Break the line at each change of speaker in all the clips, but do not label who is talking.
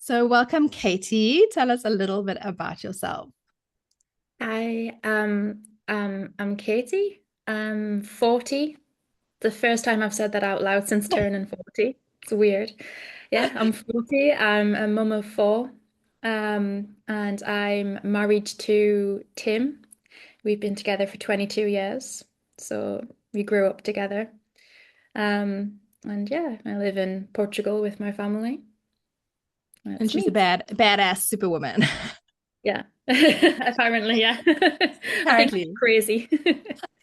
So, welcome, Catie. Tell us a little bit about yourself.
I'm Katie. I'm 40. The first time I've said that out loud since turning 40. It's weird. Yeah, I'm 40. I'm a mum of four. And I'm married to Tim. We've been together for 22 years. So we grew up together. And yeah, I live in Portugal with my family.
And
That's
she's a
me.
badass superwoman.
Yeah. Apparently, yeah. I think I'm
Apparently,
crazy.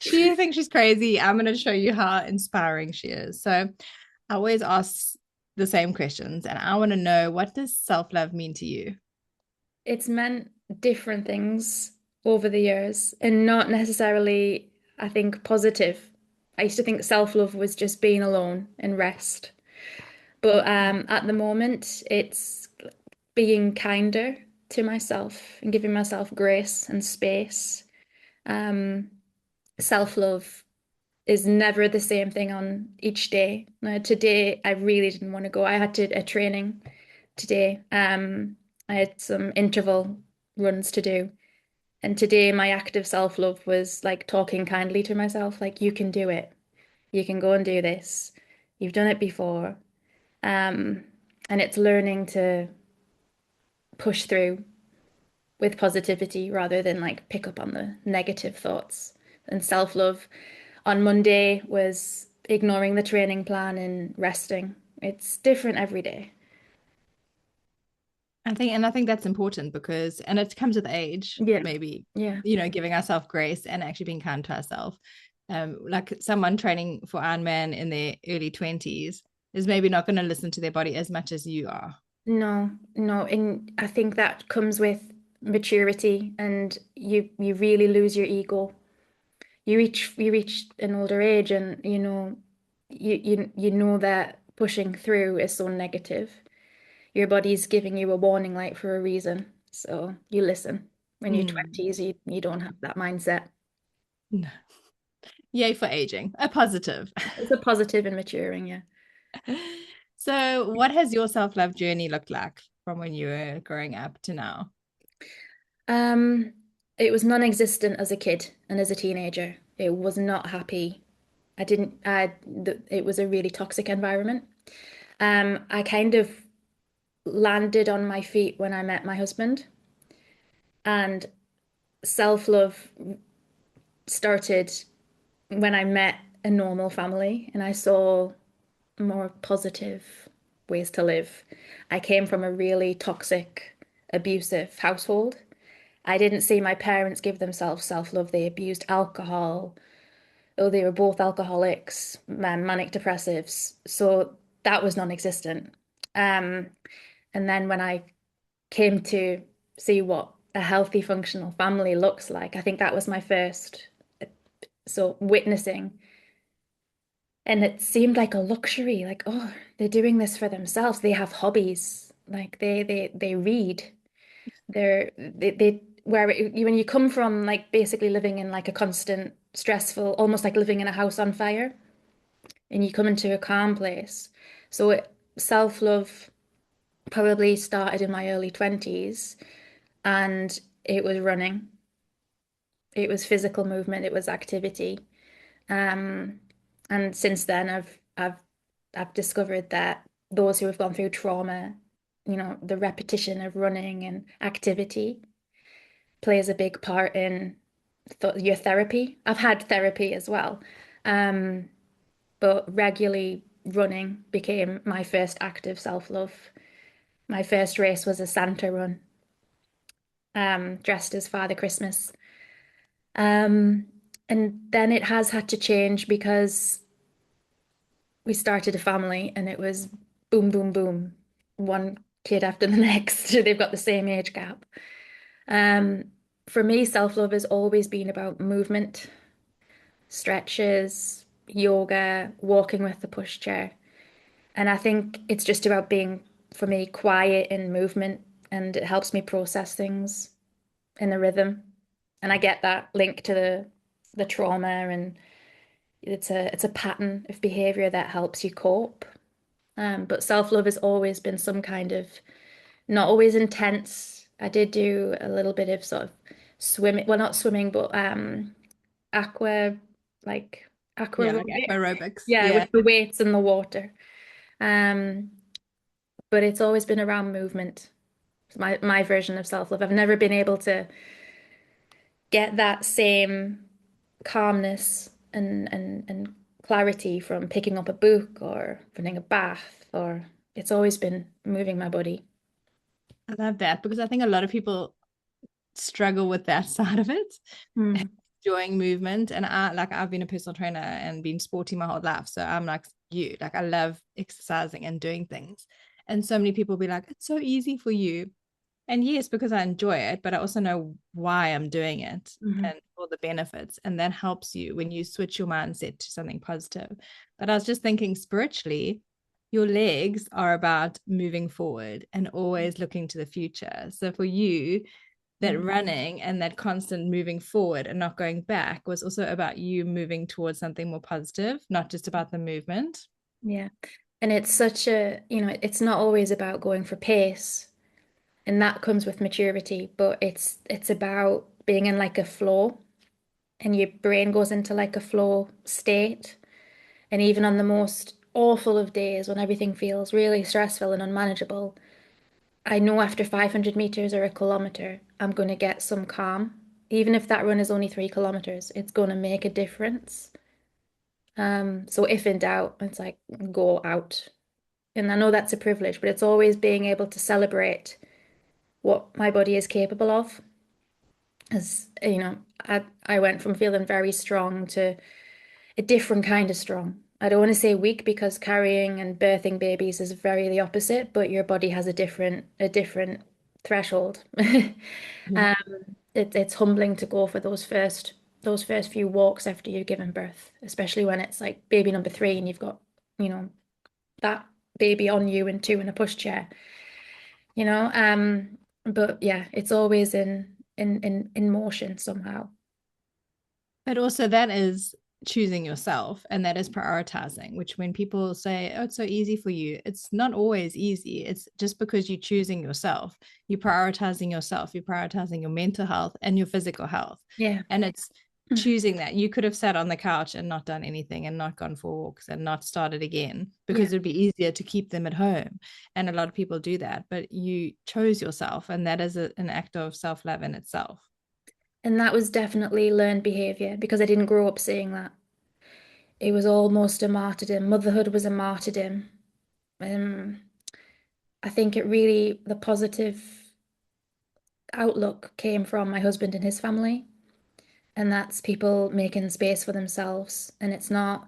she thinks she's crazy. I'm going to show you how inspiring she is. So, I always ask the same questions, and I want to know, what does self love mean to you?
It's meant different things over the years and not necessarily, I think, positive. I used to think self-love was just being alone and rest. But at the moment, it's being kinder to myself and giving myself grace and space. Um, Self-love is never the same thing on each day. Now, today, I really didn't want to go. I had a training today. I had some interval runs to do. And today, my act of self-love was like talking kindly to myself, like, you can do it. You can go and do this. You've done it before. Um, and it's learning to push through with positivity rather than like pick up on the negative thoughts. And self-love on Monday was ignoring the training plan and resting. It's different every day.
I think that's important because, and it comes with age,
Yeah.
maybe,
Yeah.
giving ourselves grace and actually being kind to ourselves. Like someone training for Ironman in their early 20s is maybe not going to listen to their body as much as you are.
No, no, and I think that comes with maturity and you really lose your ego. You reach an older age and you know that pushing through is so negative. Your body's giving you a warning light for a reason. So you listen. When you're
Mm.
20s, you don't have that mindset.
No. Yay for aging, a positive.
It's a positive and maturing, yeah.
So, what has your self love journey looked like from when you were growing up to now?
Um, it was non-existent as a kid and as a teenager. It was not happy. I didn't, I, th It was a really toxic environment. I kind of landed on my feet when I met my husband, and self-love started when I met a normal family and I saw more positive ways to live. I came from a really toxic, abusive household. I didn't see my parents give themselves self-love. They abused alcohol. Oh, they were both alcoholics, manic depressives. So that was non-existent. Um, and then when I came to see what a healthy, functional family looks like, I think that was my first so witnessing. And it seemed like a luxury, like, oh, they're doing this for themselves. They have hobbies, like they read. They where when you come from like basically living in like a constant stressful, almost like living in a house on fire, and you come into a calm place. So self-love probably started in my early 20s and it was running. It was physical movement, it was activity. Um, and since then I've discovered that those who have gone through trauma, the repetition of running and activity plays a big part in th your therapy. I've had therapy as well. Um, but regularly running became my first act of self-love. My first race was a Santa run, dressed as Father Christmas. Um, and then it has had to change because we started a family and it was boom, boom, boom, one kid after the next. They've got the same age gap. Um, for me, self-love has always been about movement, stretches, yoga, walking with the pushchair. And I think it's just about being, for me, quiet in movement, and it helps me process things in a rhythm. And I get that link to the trauma, and it's a pattern of behavior that helps you cope. But self-love has always been some kind of not always intense. I did do a little bit of sort of swimming, well, not swimming, but aqua, like aqua
Yeah, like
aerobic.
aerobics.
Yeah,
Yeah.
with the weights in the water. Um, but it's always been around movement. It's my version of self-love. I've never been able to get that same calmness and clarity from picking up a book or running a bath, or it's always been moving my body.
I love that because I think a lot of people struggle with that side of it,
Mm.
enjoying movement. And I've been a personal trainer and been sporty my whole life. So I'm like you, like I love exercising and doing things. And so many people be like, it's so easy for you. And yes, because I enjoy it, but I also know why I'm doing it
Mhm.
and all the benefits. And that helps you when you switch your mindset to something positive. But I was just thinking spiritually, your legs are about moving forward and always looking to the future. So for you, that
Mm.
running and that constant moving forward and not going back was also about you moving towards something more positive, not just about the movement.
Yeah. And it's such a, it's not always about going for pace, and that comes with maturity, but it's about being in like a flow, and your brain goes into like a flow state. And even on the most awful of days when everything feels really stressful and unmanageable, I know after 500 meters or a kilometer, I'm going to get some calm. Even if that run is only 3 kilometers, it's going to make a difference. So if in doubt, it's like go out. And I know that's a privilege, but it's always being able to celebrate what my body is capable of. As I went from feeling very strong to a different kind of strong. I don't want to say weak because carrying and birthing babies is very the opposite, but your body has a different threshold.
Yeah.
Um, it's humbling to go for those first few walks after you've given birth, especially when it's like baby number three and you've got, you know, that baby on you and two in a pushchair, you know. But yeah, it's always in motion somehow.
But also, that is choosing yourself and that is prioritizing, which when people say, oh, it's so easy for you, it's not always easy. It's just because you're choosing yourself, you're prioritizing your mental health and your physical health.
Yeah.
And it's choosing that. You could have sat on the couch and not done anything and not gone for walks and not started again
Yeah.
because it'd be easier to keep them at home. And a lot of people do that, but you chose yourself, and that is an act of self love in itself.
And that was definitely learned behavior because I didn't grow up seeing that. It was almost a martyrdom. Motherhood was a martyrdom. Um, I think the positive outlook came from my husband and his family, and that's people making space for themselves. And it's not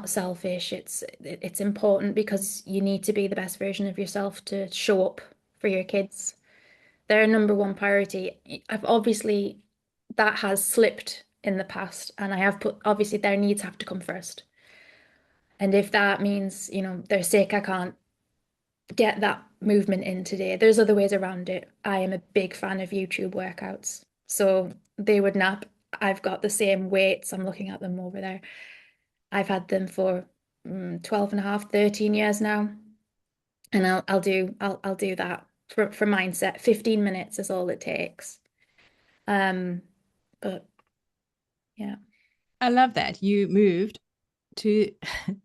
selfish. It's important because you need to be the best version of yourself to show up for your kids. Their number one priority. I've obviously that has slipped in the past, and I have put obviously their needs have to come first. And if that means, they're sick, I can't get that movement in today. There's other ways around it. I am a big fan of YouTube workouts. So they would nap. I've got the same weights. I'm looking at them over there. I've had them for 12 and a half, 13 years now. And I'll do that for mindset. 15 minutes is all it takes. Um, but yeah.
I love that you moved to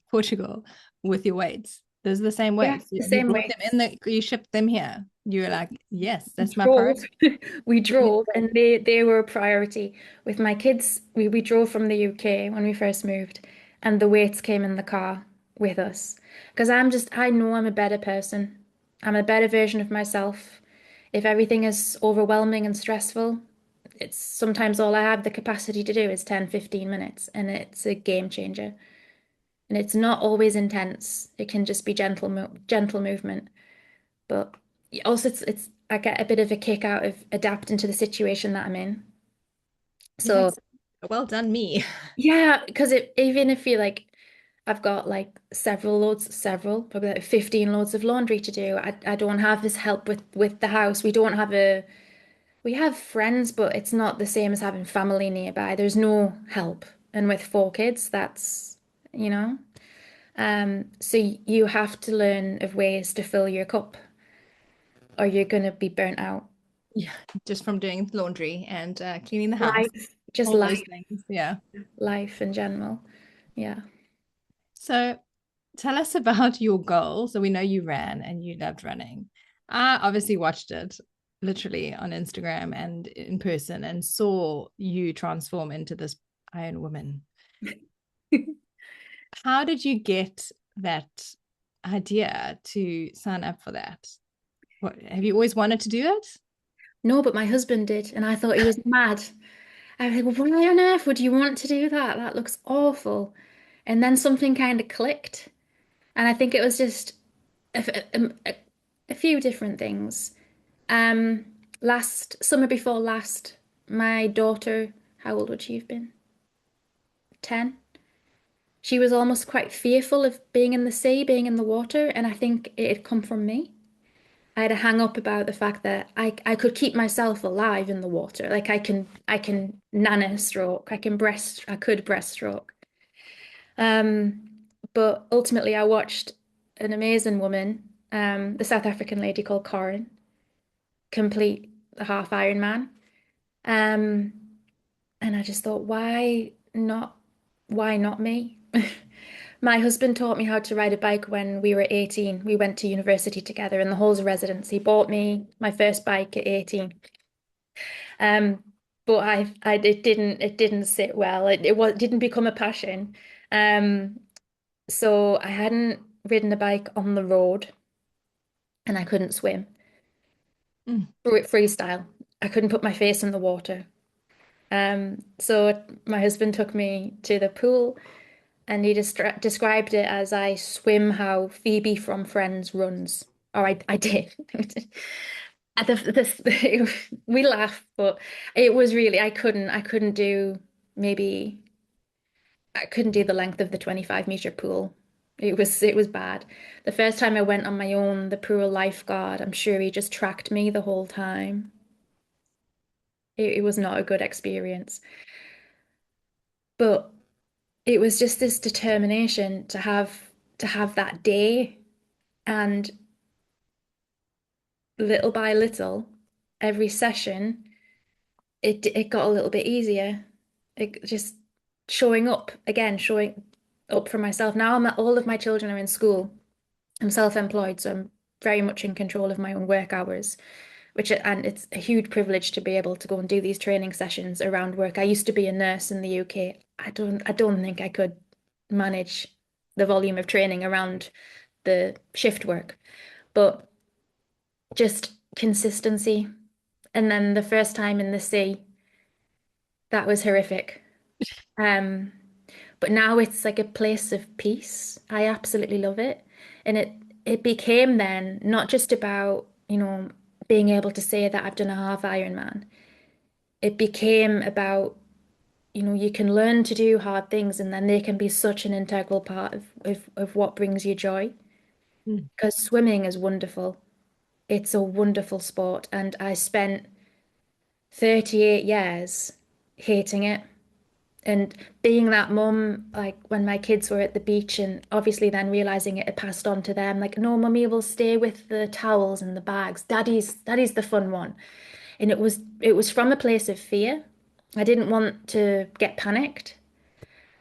Portugal with your weights. Those are the same
Yeah,
weights.
the
You
same
brought them
weights.
in you shipped them here. You were like, yes,
We
that's my
drove.
priority.
We drove, and they were a priority. With my kids, we drove from the UK when we first moved, and the weights came in the car with us. Because I know I'm a better person. I'm a better version of myself. If everything is overwhelming and stressful, it's sometimes all I have the capacity to do is 10, 15 minutes, and it's a game changer. And it's not always intense. It can just be gentle movement. But also it's I get a bit of a kick out of adapting to the situation that I'm in. So
That's well done, me.
yeah, because even if you like I've got like probably like 15 loads of laundry to do. I don't have this help with the house. We have friends, but it's not the same as having family nearby. There's no help. And with 4 kids, that's, you know. So you have to learn of ways to fill your cup. or you're going to be burnt out.
Yeah, just from doing laundry and cleaning the house,
Life, just
all those
life,
things. Yeah.
life in general. Yeah.
So tell us about your goal. So we know you ran and you loved running. I obviously watched it literally on Instagram and in person and saw you transform into this Iron Woman. How did you get that idea to sign up for that? What, have you always wanted to do it?
No, but my husband did, and I thought he was mad. I was like, well, why on earth would you want to do that? That looks awful. And then something kind of clicked. And I think it was just a few different things. Um, Summer before last, my daughter, how old would she have been? 10. She was almost quite fearful of being in the sea, being in the water, and I think it had come from me. I had a hang up about the fact that I could keep myself alive in the water. Like I can nana stroke, I could breaststroke. Um, but ultimately I watched an amazing woman, the South African lady called Corin, complete the half Ironman. Um, and I just thought, why not me? My husband taught me how to ride a bike when we were 18. We went to university together in the halls of residence. He bought me my first bike at 18. Um, but it didn't sit well. Didn't become a passion. Um, so I hadn't ridden a bike on the road and I couldn't swim.
Mm.
Freestyle. I couldn't put my face in the water. So my husband took me to the pool and he described it as I swim how Phoebe from Friends runs. Or I did. We laugh, but it was really I couldn't do maybe I couldn't do the length of the 25-meter pool. It was bad. The first time I went on my own, the pool lifeguard, I'm sure he just tracked me the whole time. It was not a good experience. But it was just this determination to have that day, and little by little, every session it got a little bit easier. It just showing up again, showing up for myself. Now all of my children are in school. I'm self-employed, so I'm very much in control of my own work hours, and it's a huge privilege to be able to go and do these training sessions around work. I used to be a nurse in the UK. I don't think I could manage the volume of training around the shift work, but just consistency. And then the first time in the sea, that was horrific. Um, but now it's like a place of peace. I absolutely love it. And it became then not just about, being able to say that I've done a half Ironman. It became about, you can learn to do hard things and then they can be such an integral part of what brings you joy.
Mm.
Because swimming is wonderful. It's a wonderful sport. And I spent 38 years hating it. And being that mum, like when my kids were at the beach and obviously then realizing it had passed on to them, like, no, mummy will stay with the towels and the bags. Daddy's the fun one. And it was from a place of fear. I didn't want to get panicked.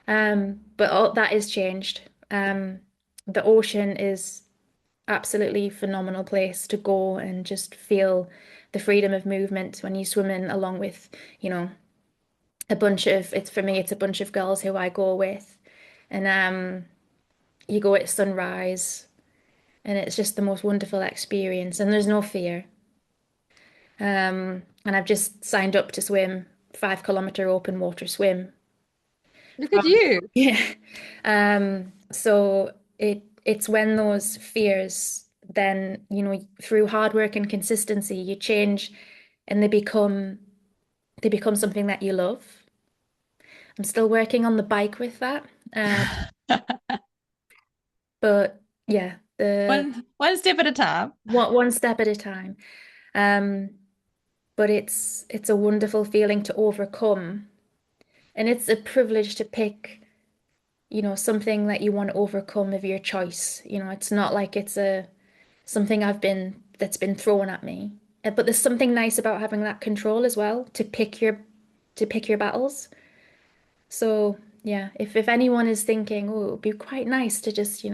But all that is changed. The ocean is absolutely phenomenal place to go and just feel the freedom of movement when you swim in along with, you know, it's for me, it's a bunch of girls who I go with. And you go at sunrise and it's just the most wonderful experience and there's no fear. And I've just signed up to swim 5 kilometer open water swim.
Look at you.
Yeah. So it's when those fears then, through hard work and consistency, you change and they become something that you love. I'm still working on the bike with that. Um, but yeah, the
One step at a time.
one step at a time. Um, but it's a wonderful feeling to overcome. And it's a privilege to pick, something that you want to overcome of your choice. It's not like it's a something I've been that's been thrown at me. But there's something nice about having that control as well to pick your battles. So yeah, if anyone is thinking, oh, it would be quite nice to just,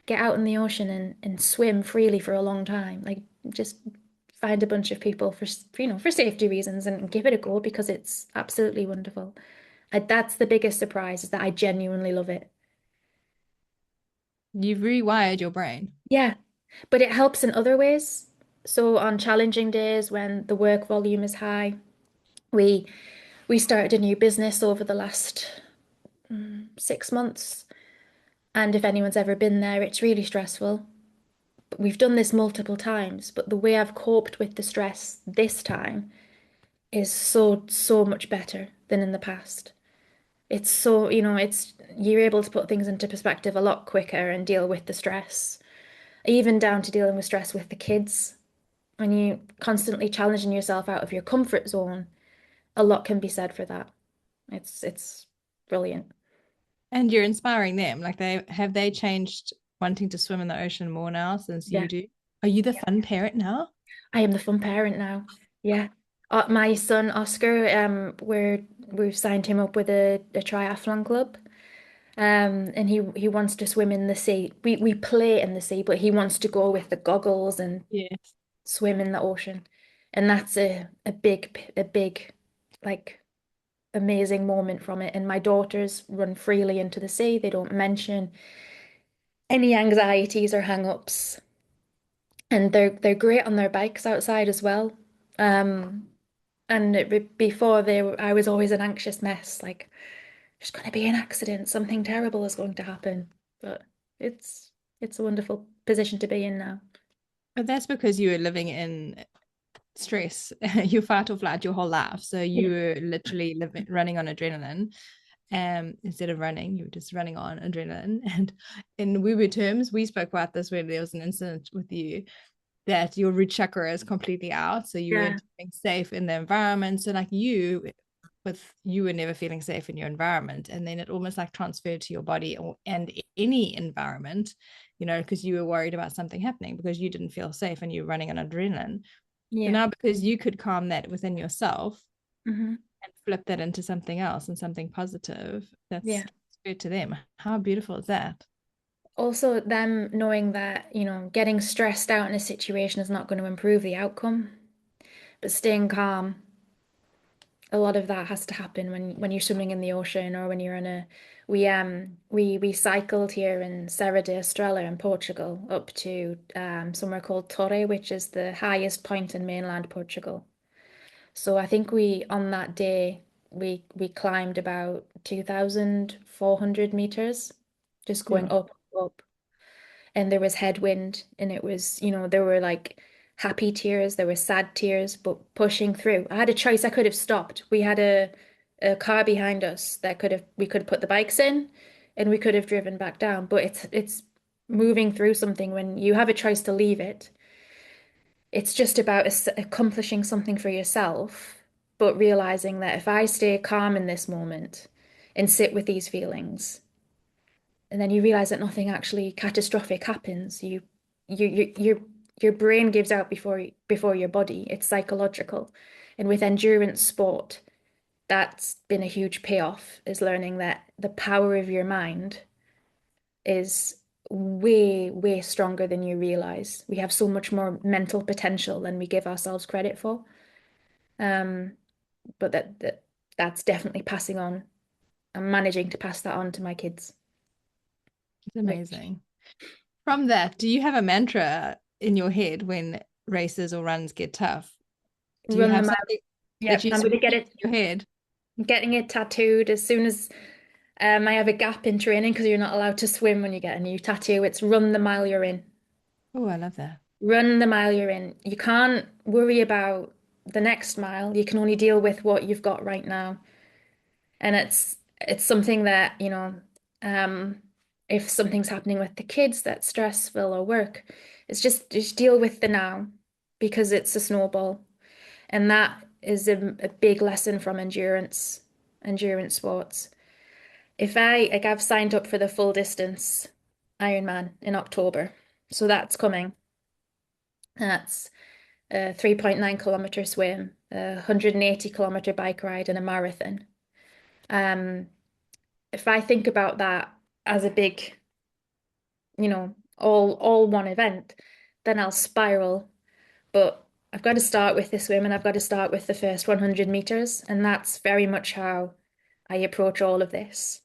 get out in the ocean and swim freely for a long time, like just find a bunch of people for safety reasons and give it a go because it's absolutely wonderful. That's the biggest surprise is that I genuinely love it.
You've rewired your brain.
Yeah, but it helps in other ways. So on challenging days when the work volume is high, we we started a new business over the last 6 months. And if anyone's ever been there, it's really stressful. But we've done this multiple times, but the way I've coped with the stress this time is so, so much better than in the past. It's so, it's you're able to put things into perspective a lot quicker and deal with the stress, even down to dealing with stress with the kids. When you constantly challenging yourself out of your comfort zone, a lot can be said for that. It's brilliant.
And you're inspiring them. Like they changed wanting to swim in the ocean more now since you
Yeah.
do. Are you the fun parent now?
I am the fun parent now. Yeah. My son Oscar, we've signed him up with a triathlon club. And he wants to swim in the sea. We play in the sea, but he wants to go with the goggles and
Yes.
swim in the ocean. And that's a big like amazing moment from it. And my daughters run freely into the sea. They don't mention any anxieties or hang-ups. And they're great on their bikes outside as well. Um, and before I was always an anxious mess. Like, there's going to be an accident, something terrible is going to happen. But it's it's a wonderful position to be in now.
But that's because you were living in stress, you fight or flight your whole life. So you
Yeah.
were literally running on adrenaline. Instead of running, you were just running on adrenaline. And in woo-woo terms, we spoke about this when there was an incident with you that your root chakra is completely out. So you
Yeah.
weren't feeling safe in the environment. So like you were never feeling safe in your environment. And then it almost like transferred to your body and any environment, because you were worried about something happening because you didn't feel safe and you were running on adrenaline. So
Yeah.
now because you could calm that within yourself
Hmm.
and flip that into something else and something positive, that's
Yeah.
good to them. How beautiful is that?
Also, them knowing that, getting stressed out in a situation is not going to improve the outcome, but staying calm, a lot of that has to happen when you're swimming in the ocean or when you're in a we cycled here in Serra da Estrela in Portugal up to somewhere called Torre, which is the highest point in mainland Portugal. So I think we on that day we climbed about 2,400 meters, just going
Yeah.
up, up. And there was headwind, and it was, there were like happy tears, there were sad tears, but pushing through. I had a choice. I could have stopped. We had a car behind us that we could have put the bikes in and we could have driven back down. But it's moving through something when you have a choice to leave it. It's just about accomplishing something for yourself, but realizing that if I stay calm in this moment and sit with these feelings, and then you realize that nothing actually catastrophic happens, your brain gives out before your body. It's psychological. And with endurance sport, that's been a huge payoff, is learning that the power of your mind is way, way stronger than you realize. We have so much more mental potential than we give ourselves credit for. Um, but that's definitely passing on. I'm managing to pass that on to my kids.
It's
Which
amazing. From that, do you have a mantra in your head when races or runs get tough? Do you
run the
have
mile.
something that
Yep,
you
I'm going to get
repeat
it,
in your head?
getting it tattooed as soon as I have a gap in training because you're not allowed to swim when you get a new tattoo. It's run the mile you're in.
Oh, I love that.
Run the mile you're in. You can't worry about the next mile. You can only deal with what you've got right now. And it's something that, um, if something's happening with the kids that's stressful or work, it's just deal with the now because it's a snowball. And that is a big lesson from endurance sports. I've signed up for the full distance Ironman in October. So that's coming. That's a 3.9 kilometer swim, a 180 kilometer bike ride, and a marathon. Um, if I think about that as a big, all one event, then I'll spiral. But I've got to start with the swim and I've got to start with the first 100 meters. And that's very much how I approach all of this,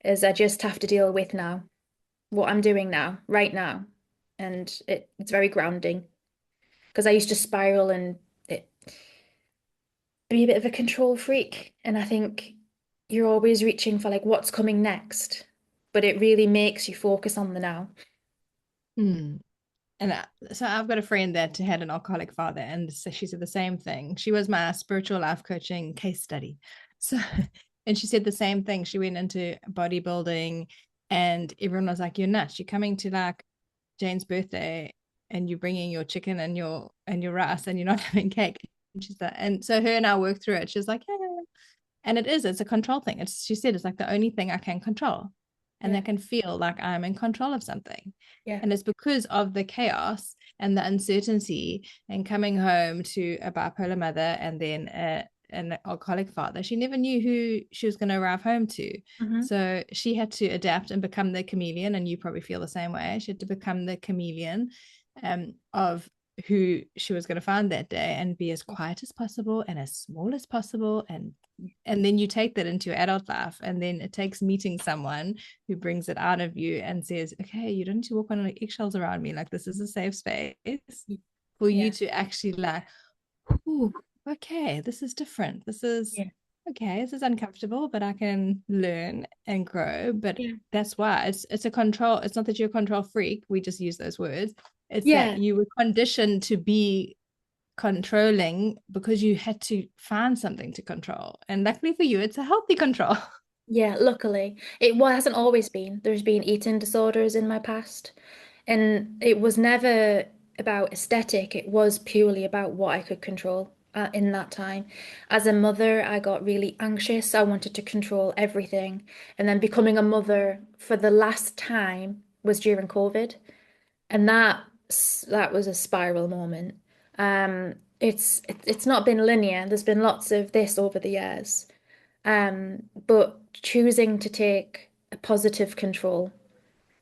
is I just have to deal with now, what I'm doing now, right now. And it's very grounding because I used to spiral and be a bit of a control freak. And I think you're always reaching for like what's coming next, but it really makes you focus on the now.
Mm. And so I've got a friend that had an alcoholic father, and so she said the same thing. She was my spiritual life coaching case study. So, and she said the same thing. She went into bodybuilding, and everyone was like, "You're nuts! You're coming to like Jane's birthday, and you're bringing your chicken and your rice, and you're not having cake." And she's like, and so her and I worked through it. She was like, "Yeah, yeah, yeah." And it's a control thing. It's she said it's like the only thing I can control, and
Yeah,
I can feel like I'm in control of something.
yeah.
And it's because of the chaos and the uncertainty and coming home to a bipolar mother and then an alcoholic father. She never knew who she was going to arrive home to.
Hmm.
So she had to adapt and become the chameleon. And you probably feel the same way. She had to become the chameleon of who she was going to find that day and be as quiet as possible and as small as possible, and then you take that into your adult life, and then it takes meeting someone who brings it out of you and says, okay, you don't need to walk on eggshells around me, like this is a safe space for you
Yeah,
to actually like, ooh, okay, this is different, this is
yeah,
okay, this is uncomfortable, but I can learn and grow. But
yeah.
that's why it's a control. It's not that you're a control freak, we just use those words. It's that
Yeah,
you were conditioned to be controlling because you had to find something to control. And luckily for you, it's a healthy control.
yeah, luckily. Hasn't always been. There's been eating disorders in my past, and it was never about aesthetic. It was purely about what I could control in that time. As a mother, I got really anxious. I wanted to control everything. And then becoming a mother for the last time was during COVID. And that was a spiral moment. It's not been linear. There's been lots of this over the years. But choosing to take a positive control,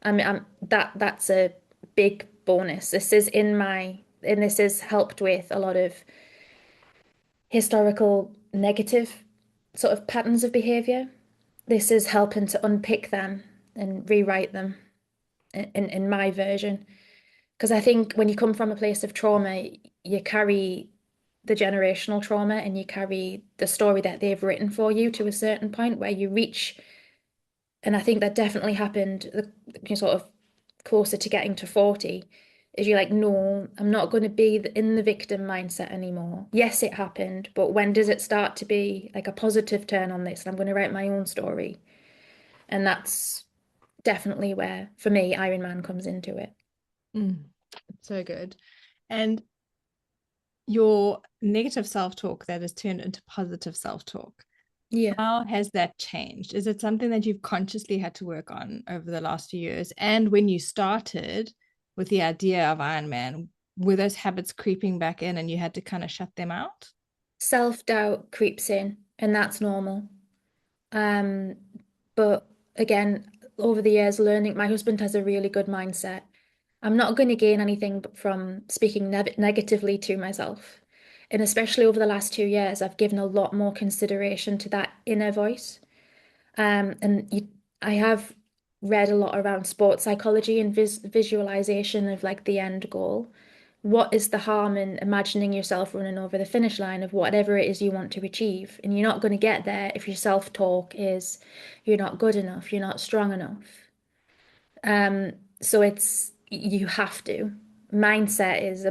that's a big bonus. This is helped with a lot of historical negative sort of patterns of behavior. This is helping to unpick them and rewrite them in my version. Because I think when you come from a place of trauma, you carry the generational trauma and you carry the story that they've written for you to a certain point where you reach. And I think that definitely happened sort of closer to getting to 40. Is you're like, no, I'm not going to be in the victim mindset anymore. Yes, it happened, but when does it start to be like a positive turn on this? And I'm going to write my own story. And that's definitely where, for me, Iron Man comes into it.
Mm, so good. And your negative self-talk that has turned into positive self-talk,
Yeah.
how has that changed? Is it something that you've consciously had to work on over the last few years? And when you started with the idea of Iron Man, were those habits creeping back in and you had to kind of shut them out?
Self-doubt creeps in, and that's normal. Um, but again, over the years, learning, my husband has a really good mindset. I'm not going to gain anything from speaking negatively to myself. And especially over the last 2 years, I've given a lot more consideration to that inner voice. I have read a lot around sports psychology and visualization of like the end goal. What is the harm in imagining yourself running over the finish line of whatever it is you want to achieve? And you're not going to get there if your self-talk is you're not good enough, you're not strong enough. So you have to. Mindset is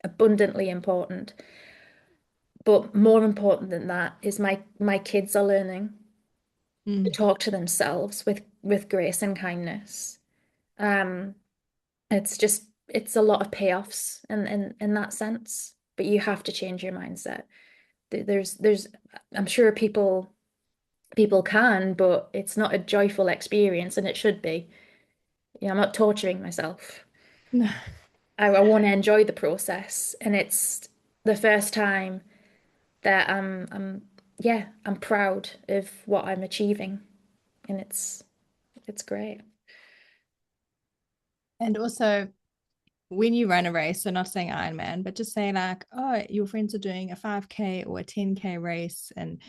abundantly important, but more important than that is my kids are learning to
Mm.
talk to themselves with grace and kindness. Um, it's a lot of payoffs in that sense, but you have to change your mindset. There's I'm sure people can, but it's not a joyful experience, and it should be. Yeah, I'm not torturing myself. I want to enjoy the process, and it's the first time that yeah, I'm proud of what I'm achieving, and it's great.
And also, when you run a race, so not saying Ironman, but just say like, oh, your friends are doing a 5K or a 10K race. And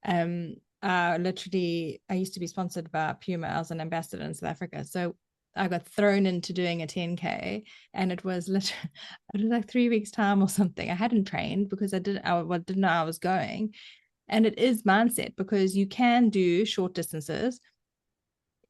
um literally I used to be sponsored by Puma. I was an ambassador in South Africa. So I got thrown into doing a 10K, and it was literally it was like 3 weeks time or something. I hadn't trained because didn't know I was going. And it is mindset, because you can do short distances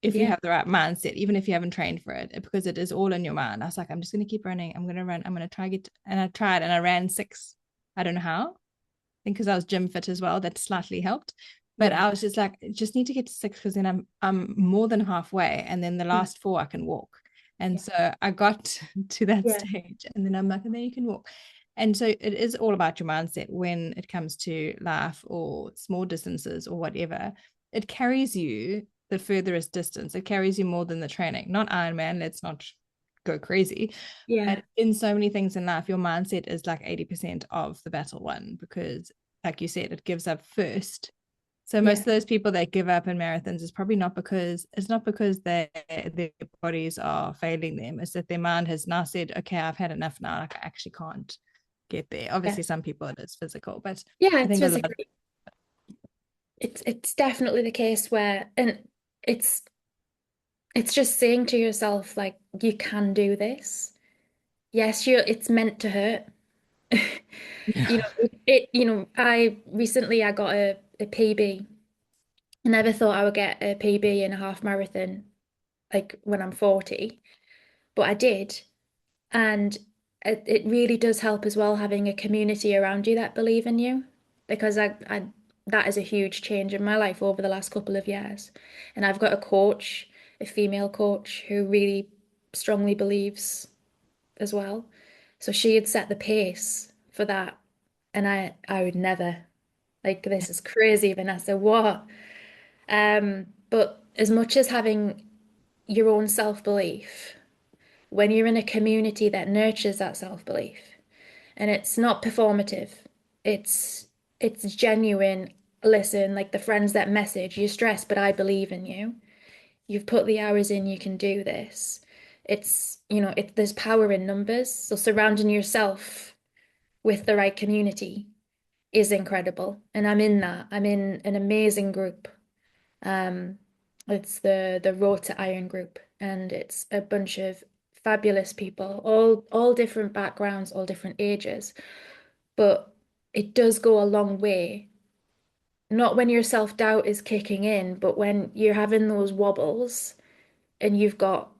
if you
Yeah,
have the right mindset, even if you haven't trained for it, because it is all in your mind. I was like, I'm just going to keep running. I'm going to run. I'm going to try get, and I tried and I ran six. I don't know how. I think because I was gym fit as well, that slightly helped. But
yeah,
I was just like, just need to get to six, because then I'm more than halfway, and then the
mm,
last four I can walk. And
yeah,
so I got to that
yeah,
stage, and then I'm like, and then you can walk. And so it is all about your mindset when it comes to life or small distances or whatever. It carries you the furthest distance. It carries you more than the training. Not Ironman, let's not go crazy.
yeah,
But in so many things in life, your mindset is like 80% of the battle won, because, like you said, it gives up first. So most
yeah,
of those people that give up in marathons is probably not because it's not because their bodies are failing them. It's that their mind has now said, okay, I've had enough now. Like, I actually can't get there.
yeah.
Obviously, some people it is physical, but
Yeah,
I
it's
think a lot of
physically. It's definitely the case where, and it's it's just saying to yourself like you can do this. Yes, it's meant to hurt. You
yeah.
know, I recently I got a PB. I never thought I would get a PB in a half marathon like when I'm 40, but I did. And it really does help as well having a community around you that believe in you, because I that is a huge change in my life over the last couple of years. And I've got a coach, a female coach who really strongly believes as well. So she had set the pace for that. And I would never, like, this is crazy, Vanessa. What? But as much as having your own self-belief, when you're in a community that nurtures that self-belief, and it's not performative, it's it's genuine. Listen, like the friends that message, you're stressed, but I believe in you. You've put the hours in, you can do this. There's power in numbers. So surrounding yourself with the right community is incredible. And I'm in that. I'm in an amazing group. Um, it's the Road to Iron group, and it's a bunch of fabulous people, all different backgrounds, all different ages. But it does go a long way. Not when your self-doubt is kicking in, but when you're having those wobbles and you've got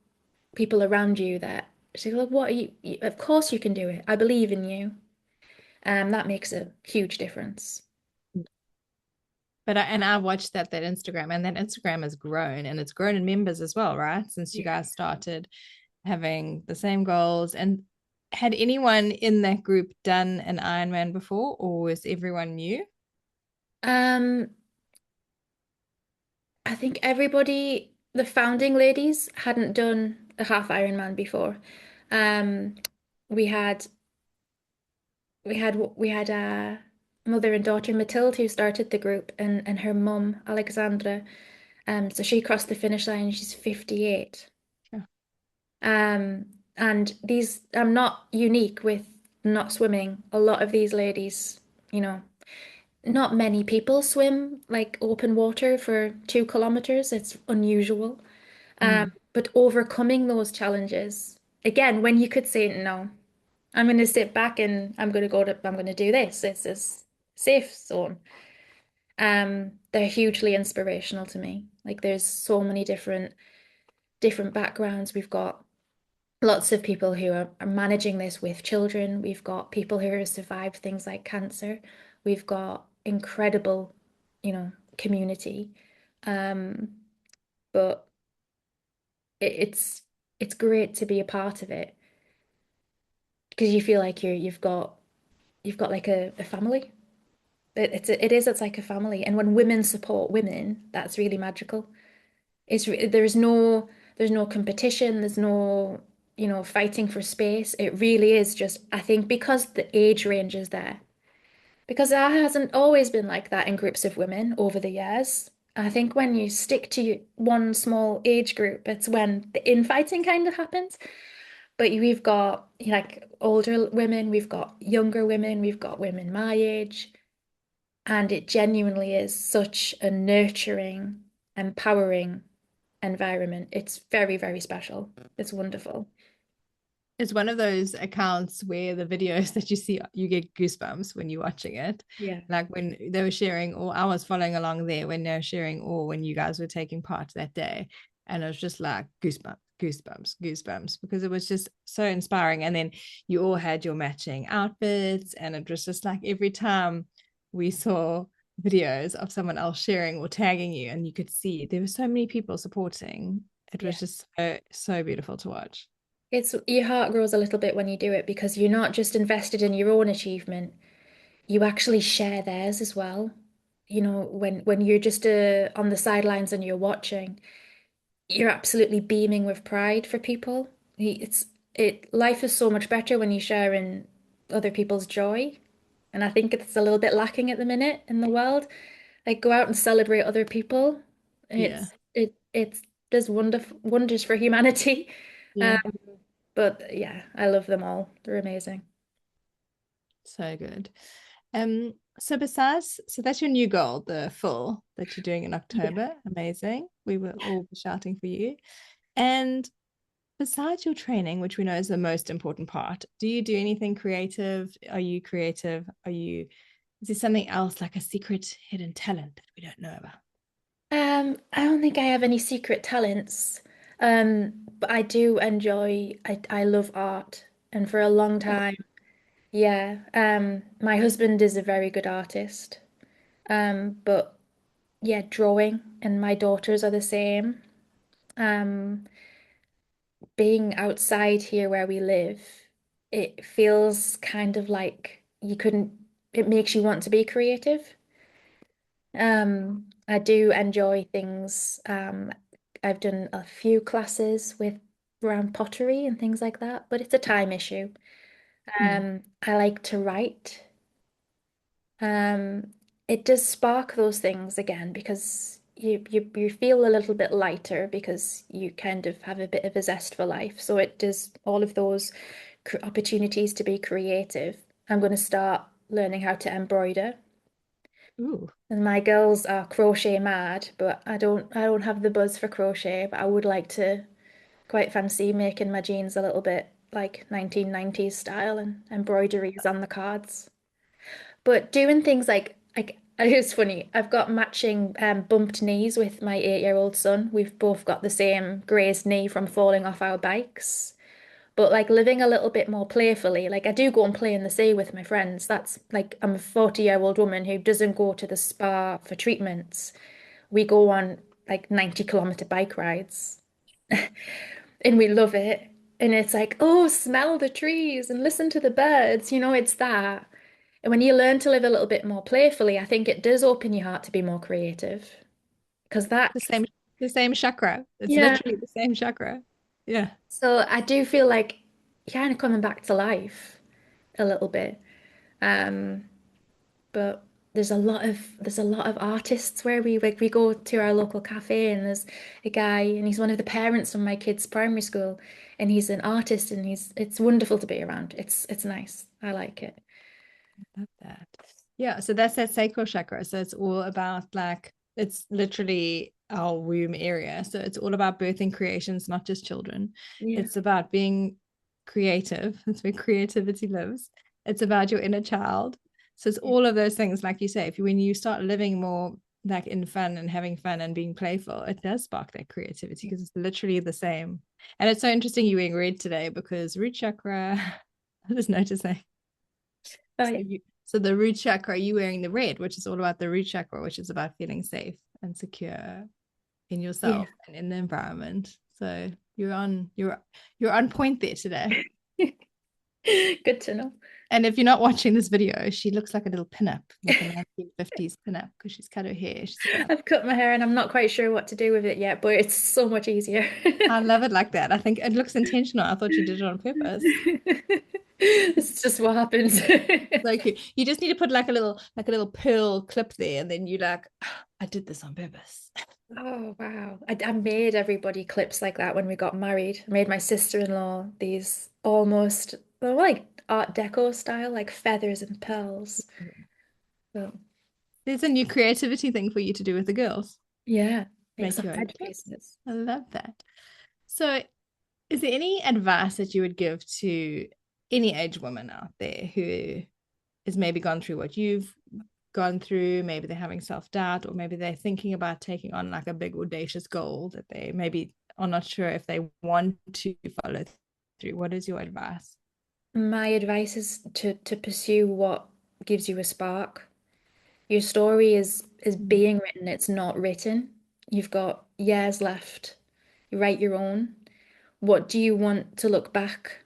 people around you that say, "Look, what are of course you can do it. I believe in you." That makes a huge difference.
I watched that Instagram, and that Instagram has grown, and it's grown in members as well, right? Since you
Yeah.
guys started having the same goals. And had anyone in that group done an Ironman before, or was everyone new?
Um, I think everybody, the founding ladies, hadn't done a half Ironman before. Um, we had we had a mother and daughter Matilde who started the group, and her mum Alexandra. So she crossed the finish line. She's 58.
Sure.
Um, and these, I'm not unique with not swimming. A lot of these ladies, you know, not many people swim like open water for 2 kilometers. It's unusual.
Mm.
But overcoming those challenges, again, when you could say, no, I'm going to sit back and I'm going to do this. It's this safe zone. They're hugely inspirational to me. Like there's so many different backgrounds. We've got lots of people who are managing this with children. We've got people who have survived things like cancer. We've got incredible, community. Um, but it, it's it's great to be a part of it because you feel like you've got like a family. It's like a family. And when women support women, that's really magical. There's no competition. There's no, fighting for space. It really is just, I think, because the age range is there. Because that hasn't always been like that in groups of women over the years. I think when you stick to one small age group, it's when the infighting kind of happens. But we've got like older women, we've got younger women, we've got women my age, and it genuinely is such a nurturing, empowering environment. It's very, very special. It's wonderful.
It's one of those accounts where the videos that you see, you get goosebumps when you're watching it.
Yeah.
Like when they were sharing, or I was following along there when they were sharing, or when you guys were taking part that day. And it was just like goosebumps, goosebumps, goosebumps, because it was just so inspiring. And then you all had your matching outfits. And it was just like every time we saw videos of someone else sharing or tagging you, and you could see there were so many people supporting. It
Yeah.
was just so, so beautiful to watch.
It's your heart grows a little bit when you do it because you're not just invested in your own achievement, you actually share theirs as well. When you're just on the sidelines and you're watching, you're absolutely beaming with pride for people. It's it life is so much better when you share in other people's joy. And I think it's a little bit lacking at the minute in the world. Like go out and celebrate other people.
Yeah.
It's does wonders for humanity. Um,
Yeah.
but yeah, I love them all. They're amazing.
So good. So besides, so that's your new goal, the full that you're doing in
Yeah.
October. Amazing. We will all be shouting for you. And besides your training, which we know is the most important part, do you do anything creative? Are you creative? Is there something else like a secret hidden talent that we don't know about?
I don't think I have any secret talents. But I do enjoy, I love art. And for a long time, yeah, my husband is a very good artist. But yeah, drawing and my daughters are the same. Um, Being outside here where we live, it feels kind of like it makes you want to be creative. I do enjoy things. I've done a few classes with around pottery and things like that, but it's a time issue.
Hmm.
I like to write. Um, it does spark those things again because you feel a little bit lighter because you kind of have a bit of a zest for life. So it does all of those opportunities to be creative. I'm going to start learning how to embroider.
Ooh,
And my girls are crochet mad, but I don't have the buzz for crochet, but I would like to quite fancy making my jeans a little bit like 1990s style and embroideries on the cards. But doing things like it's funny. I've got matching bumped knees with my 8-year-old son. We've both got the same grazed knee from falling off our bikes. But like living a little bit more playfully, like I do go and play in the sea with my friends. That's like I'm a 40-year-old woman who doesn't go to the spa for treatments. We go on like 90-kilometer bike rides and we love it. And it's like, oh, smell the trees and listen to the birds. It's that. And when you learn to live a little bit more playfully, I think it does open your heart to be more creative. Because that,
the same, the same chakra. It's
yeah.
literally the same chakra. Yeah.
So I do feel like kind of coming back to life a little bit. Um, but there's a lot of artists where we go to our local cafe and there's a guy and he's one of the parents from my kids' primary school and he's an artist and it's wonderful to be around. It's nice. I like it.
Love that. Yeah, so that's that sacral chakra. So it's all about like it's literally our womb area. So it's all about birthing creations, not just children.
Yeah.
It's about being creative. That's where creativity lives. It's about your inner child. So it's
Yeah.
all of those things, like you say, if you when you start living more like in fun and having fun and being playful, it does spark that creativity because it's literally the same. And it's so interesting you wearing red today because root chakra, I was noticing.
Oh
So
yeah.
so the root chakra, are you wearing the red, which is all about the root chakra, which is about feeling safe and secure in
Yeah.
yourself and in the environment. So you're on point there today.
Good to know.
And if you're not watching this video, she looks like a little pinup, like a 1950s pinup, because she's cut her hair. She's got,
I've cut my hair and I'm not quite sure what to do with it yet, but it's so much easier.
I love it like that. I think it looks intentional. I thought you did it on purpose.
It's just what happens.
So cute. You just need to put like a little pearl clip there, and then you like, "Ah, I did this on purpose."
Oh, wow. I made everybody clips like that when we got married. I made my sister-in-law these almost, they're like Art Deco style, like feathers and pearls. So,
There's a new creativity thing for you to do with the girls.
yeah, make
Make
some
your own clips.
headpieces.
I love that. So, is there any advice that you would give to any age woman out there who is maybe gone through what you've gone through? Maybe they're having self-doubt, or maybe they're thinking about taking on like a big audacious goal that they maybe are not sure if they want to follow through. What is your advice?
My advice is to pursue what gives you a spark. Your story is
Mm.
being written, it's not written. You've got years left. You write your own. What do you want to look back?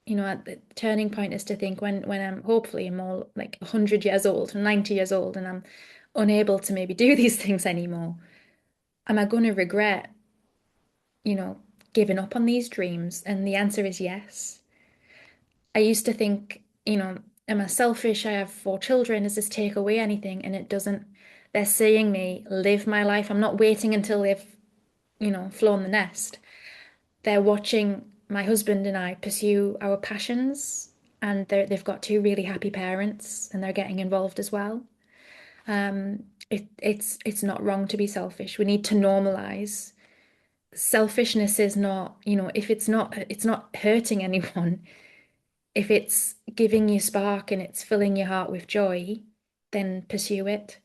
You know, at the turning point is to think when I'm hopefully more like 100 years old, 90 years old, and I'm unable to maybe do these things anymore. Am I going to regret, you know, giving up on these dreams? And the answer is yes. I used to think, you know, am I selfish? I have 4 children. Does this take away anything? And it doesn't. They're seeing me live my life. I'm not waiting until they've, you know, flown the nest. They're watching my husband and I pursue our passions, and they've got 2 really happy parents, and they're getting involved as well. It's not wrong to be selfish. We need to normalize. Selfishness is not, you know, if it's not hurting anyone. If it's giving you spark and it's filling your heart with joy, then pursue it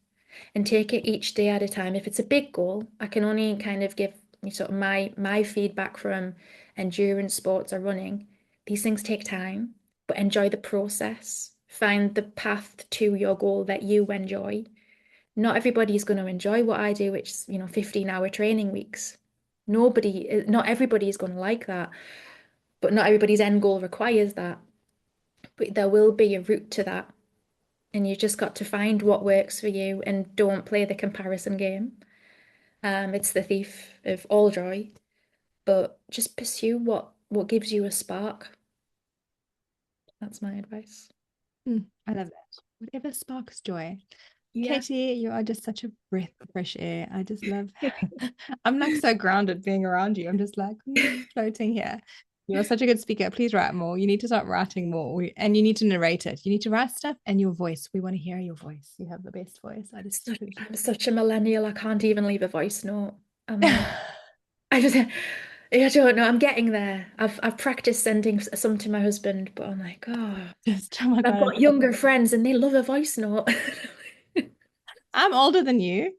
and take it each day at a time. If it's a big goal, I can only kind of give you sort of my feedback from endurance sports or running. These things take time, but enjoy the process. Find the path to your goal that you enjoy. Not everybody is going to enjoy what I do, which is, you know, 15-hour training weeks. Not everybody is going to like that, but not everybody's end goal requires that. But there will be a route to that. And you just got to find what works for you and don't play the comparison game. It's the thief of all joy, but just pursue what gives you a spark. That's my advice.
I love that. Whatever sparks joy.
Yeah.
Catie, you are just such a breath of fresh air. I just love, I'm like so grounded being around you. I'm just like floating here. You're such a good speaker. Please write more. You need to start writing more, and you need to narrate it. You need to write stuff and your voice. We want to hear your voice. You have the best voice. I just
I'm such a millennial. I can't even leave a voice note. I just, I don't know. I'm getting there. I've practiced sending some to my husband, but I'm like, oh,
just oh my
I've
god,
got younger friends and they love a voice note.
I'm older than you,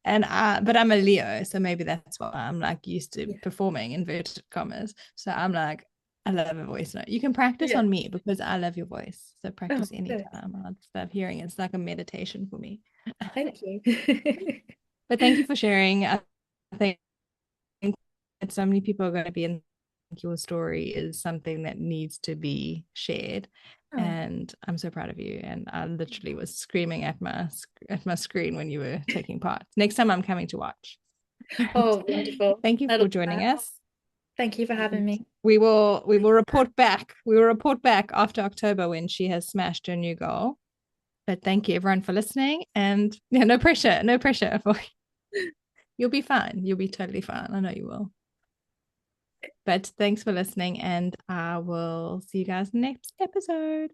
and but I'm a Leo, so maybe that's why I'm like used to
Yeah.
performing inverted commas. So I'm like, I love a voice note. You can practice
Yeah.
on me because I love your voice. So
Oh,
practice
good.
anytime. I just love hearing it. It's like a meditation for me.
Thank you.
But thank you for sharing. I think that so many people are going to be in your story is something that needs to be shared.
Oh,
And I'm so proud of you. And I literally was screaming at my screen when you were taking part. Next time I'm coming to watch.
oh, wonderful.
Thank you
I love
for joining
that.
us.
Thank you for having
And
me.
we will report back. We will report back after October when she has smashed her new goal. But thank you everyone for listening. And yeah, no pressure, no pressure. You'll be fine. You'll be totally fine. I know you will. But thanks for listening, and I will see you guys next episode.